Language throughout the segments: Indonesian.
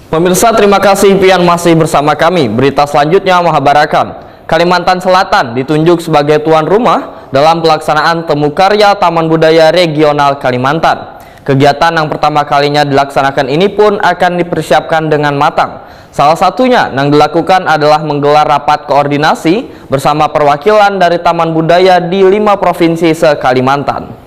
Pemirsa, terima kasih pian masih bersama kami. Berita selanjutnya mengabarkan Kalimantan Selatan ditunjuk sebagai tuan rumah dalam pelaksanaan Temu Karya Taman Budaya Regional Kalimantan. Kegiatan yang pertama kalinya dilaksanakan ini pun akan dipersiapkan dengan matang. Salah satunya yang dilakukan adalah menggelar rapat koordinasi bersama perwakilan dari Taman Budaya di 5 provinsi se-Kalimantan.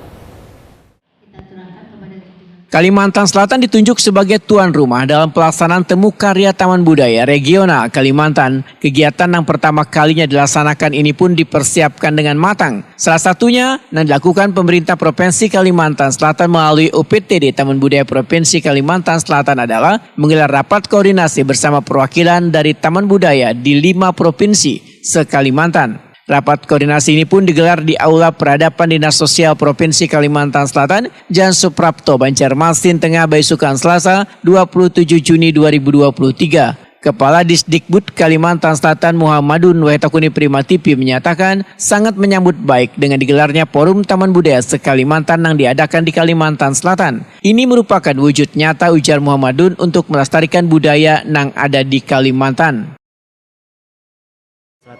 Kalimantan Selatan ditunjuk sebagai tuan rumah dalam pelaksanaan Temu Karya Taman Budaya Regional Kalimantan. Kegiatan yang pertama kalinya dilaksanakan ini pun dipersiapkan dengan matang. Salah satunya yang dilakukan pemerintah Provinsi Kalimantan Selatan melalui UPTD Taman Budaya Provinsi Kalimantan Selatan adalah menggelar rapat koordinasi bersama perwakilan dari Taman Budaya di 5 provinsi se-Kalimantan. Rapat koordinasi ini pun digelar di Aula Peradaban Dinas Sosial Provinsi Kalimantan Selatan, Jalan Suprapto, Banjarmasin, Tengah, Baisukan, Selasa, 27 Juni 2023. Kepala Disdikbud Kalimantan Selatan Muhammadun Wahtakuni Primatipi menyatakan sangat menyambut baik dengan digelarnya Forum Taman Budaya se-Kalimantan yang diadakan di Kalimantan Selatan. Ini merupakan wujud nyata, ujar Muhammadun, untuk melestarikan budaya yang ada di Kalimantan.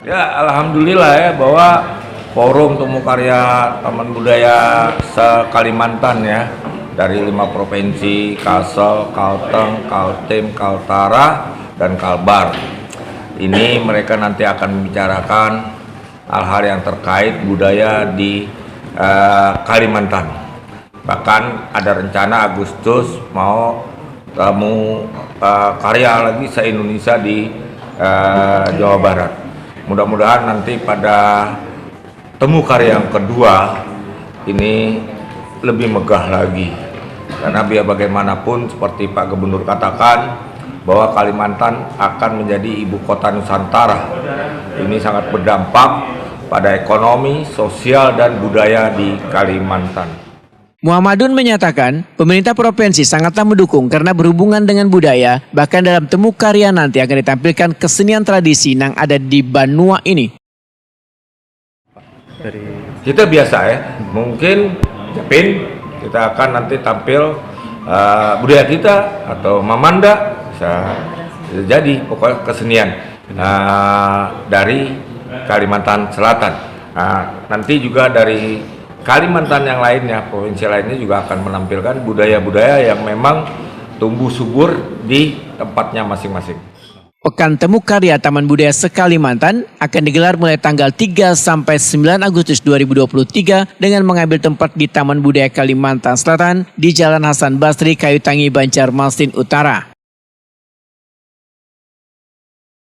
Ya, alhamdulillah ya bahwa Forum Temu Karya Taman Budaya se-Kalimantan ya dari 5 provinsi, Kalsel, Kalteng, Kaltim, Kaltara, dan Kalbar. Ini mereka nanti akan membicarakan hal-hal yang terkait budaya di Kalimantan. Bahkan ada rencana Agustus mau temu karya lagi se-Indonesia di Jawa Barat. Mudah-mudahan nanti pada Temu Karya yang kedua ini lebih megah lagi. Karena biar bagaimanapun seperti Pak Gubernur katakan bahwa Kalimantan akan menjadi ibu kota Nusantara. Ini sangat berdampak pada ekonomi, sosial, dan budaya di Kalimantan. Muhammadun menyatakan pemerintah provinsi sangatlah mendukung karena berhubungan dengan budaya. Bahkan dalam Temu Karya nanti akan ditampilkan kesenian tradisi yang ada di Banua ini. Kita biasa ya, mungkin Japin kita akan nanti tampil budaya kita atau Mamanda, bisa jadi pokoknya kesenian dari Kalimantan Selatan. Nanti juga dari Kalimantan yang lainnya, provinsi lainnya juga akan menampilkan budaya-budaya yang memang tumbuh subur di tempatnya masing-masing. Pekan Temu Karya Taman Budaya se-Kalimantan akan digelar mulai tanggal 3 sampai 9 Agustus 2023 dengan mengambil tempat di Taman Budaya Kalimantan Selatan di Jalan Hasan Basri, Kayu Tangi, Banjarmasin Utara.